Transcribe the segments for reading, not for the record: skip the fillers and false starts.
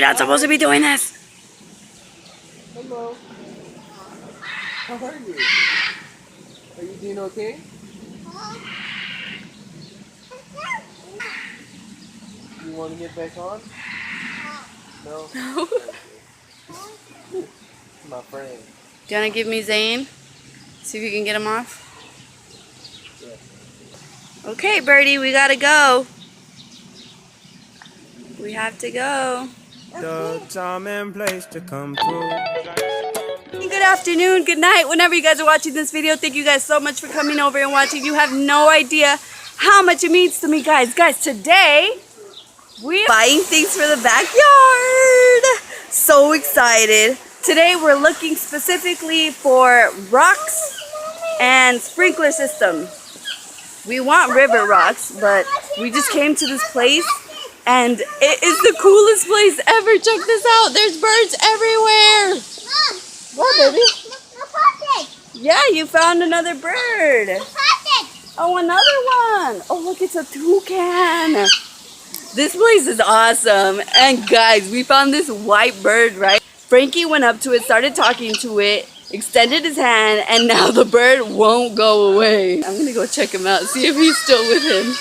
not supposed to be doing this. Hello. How are you? Are you doing okay? You want to get back on? No? No. My friend. Do you want to give me Zane? See if you can get him off? Yeah. Okay, Birdie, we gotta go. We have to go. The time and place to come through. Good afternoon, good night, whenever you guys are watching this video. Thank you guys so much for coming over and watching. You have no idea how much it means to me, guys. Guys, today we're buying things for the backyard. So excited. Today we're looking specifically for rocks and sprinkler system. We want river rocks, but we just came to this place and it is the coolest place ever. Check this out. There's birds everywhere. What, baby? Yeah, you found another bird. Oh, another one. Oh, look, it's a toucan. This place is awesome. And guys, we found this white bird, right? Frankie went up to it, started talking to it, extended his hand, and now the bird won't go away. I'm gonna go check him out, see if he's still with him.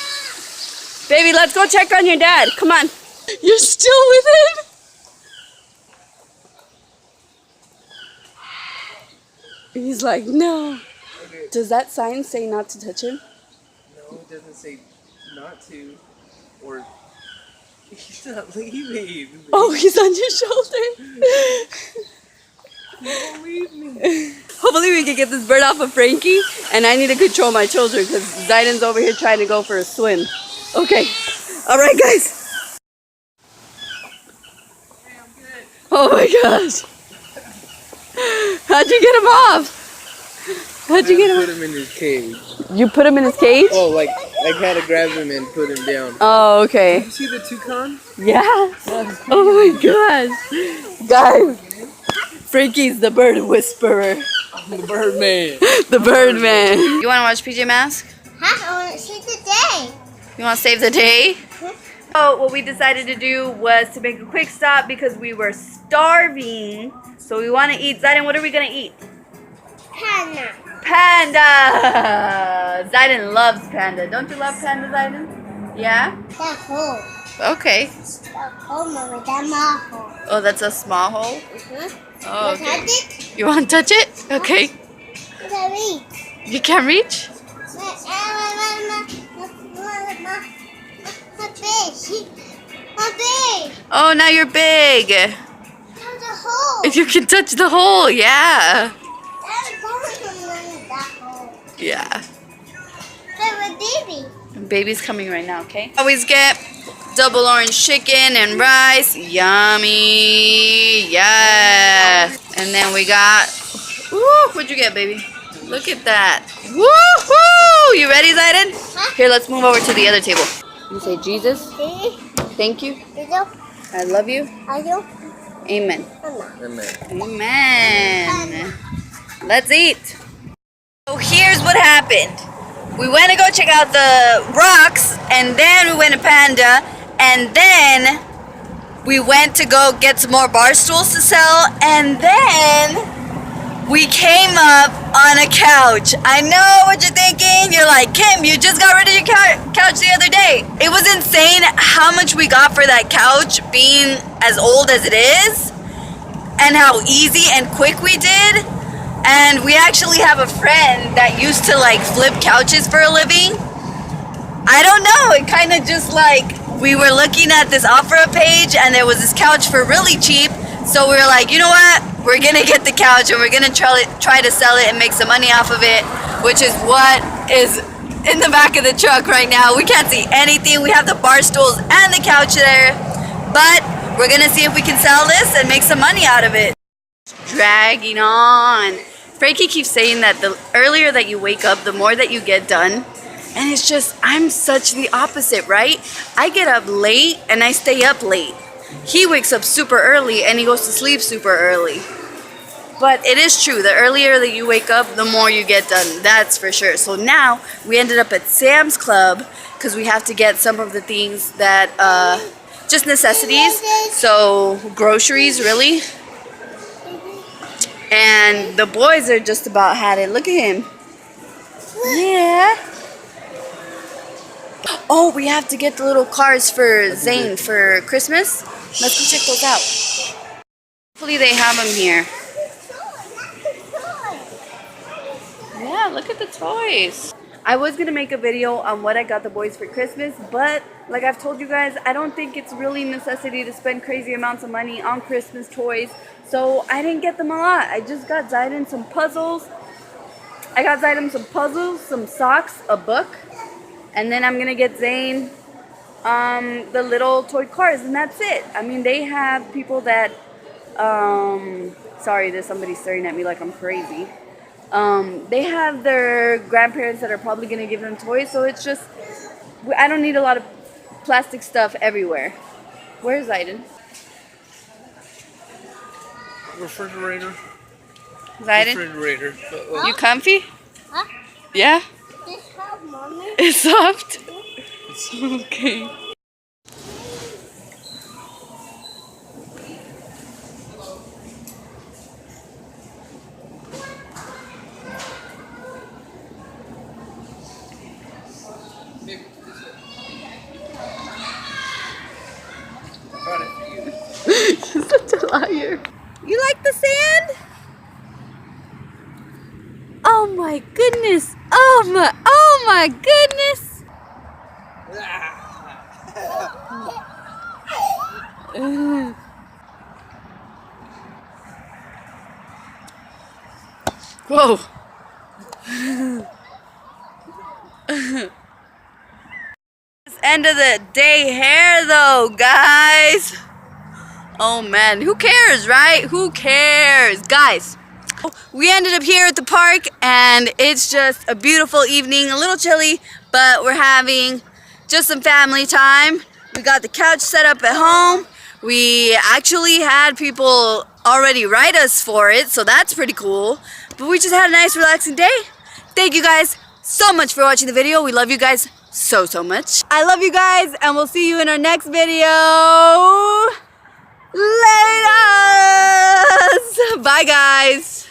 Baby, let's go check on your dad. Come on. You're still with him? He's like, no. Okay. Does that sign say not to touch him? No, it doesn't say not to. Or he's not leaving. Oh, he's on your shoulder. Don't leave me. Hopefully we can get this bird off of Frankie, and I need to control my children because Zayden's over here trying to go for a swim. Okay. All right, guys. Hey, I'm good. Oh my gosh. How'd you get him off? How'd you get him Put him in his cage. You put him in his cage? Oh, like had to grab him and put him down. Oh, okay. Did you see the toucan? Yeah. Oh my gosh. Guys, Frankie's the bird whisperer. I'm the bird man. The bird man. You want to watch PJ Masks? Huh? I want to see the day. You want to save the day? So what we decided to do was to make a quick stop because we were starving. So we want to eat. Zayden, what are we going to eat? Panda. Panda! Zayden loves panda. Don't you love panda, Zayden? Yeah? That hole. Okay. That hole, Mommy. That small hole. Oh, that's a small hole? Oh, Look okay. at it. You want to touch it? Okay. Look at me. You can't reach? My big. My big. Oh, now you're big. Touch the hole. If you can touch the hole, yeah. That hole. Yeah. But baby. Baby's coming right now, okay? Always get double orange chicken and rice. Yummy. Yeah. And then we got, woo, what'd you get, baby? Look at that. Woo-hoo! You ready, Zayden? Huh? Here, let's move over to the other table. You say, Jesus, thank you. I love you. Amen. Amen. Let's eat. So here's what happened. We went to go check out the rocks, and then we went to Panda, and then we went to go get some more bar stools to sell, and then we came up on a couch. I know what you're thinking. You're like, Kim, you just got rid of your couch the other day. It was insane how much we got for that couch being as old as it is, and how easy and quick we did. And we actually have a friend that used to like flip couches for a living. I don't know, it kind of just like, we were looking at this OfferUp page and there was this couch for really cheap. So we were like, you know what? We're gonna get the couch and we're gonna try to sell it and make some money off of it, which is what is in the back of the truck right now. We can't see anything. We have the bar stools and the couch there, but we're gonna see if we can sell this and make some money out of it. Dragging on. Frankie keeps saying that the earlier that you wake up, the more that you get done. And it's just, I'm such the opposite, right? I get up late and I stay up late. He wakes up super early and he goes to sleep super early. But it is true, the earlier that you wake up, the more you get done, that's for sure. So now we ended up at Sam's Club because we have to get some of the things that just necessities. So groceries, really. And the boys are just about had it. Look at him. Yeah. Oh, we have to get the little cars for Zane for Christmas. Let's go check those out. Hopefully they have them here. Yeah, look at the toys. I was going to make a video on what I got the boys for Christmas, but like I've told you guys, I don't think it's really necessity to spend crazy amounts of money on Christmas toys. So I didn't get them a lot. I just got Zayden some puzzles. I got Zayden some puzzles, some socks, a book. And then I'm going to get Zane the little toy cars, and that's it. I mean, they have people that, sorry, there's somebody staring at me like I'm crazy. They have their grandparents that are probably going to give them toys, so it's just, I don't need a lot of plastic stuff everywhere. Where's Zayden? Refrigerator. Zayden? Refrigerator. You comfy? Huh? Yeah? This how mommy. It's soft? Okay. You're such a liar. You like the sand? Oh my goodness. Oh my goodness. Whoa. End of the day hair though, guys. Oh man, who cares, right? Who cares? Guys, we ended up here at the park and it's just a beautiful evening, a little chilly, but we're having just some family time. We got the couch set up at home. We actually had people already write us for it, so that's pretty cool. But we just had a nice relaxing day. Thank you guys so much for watching the video. We love you guys so much. I love you guys and we'll see you in our next video. Later. Bye guys.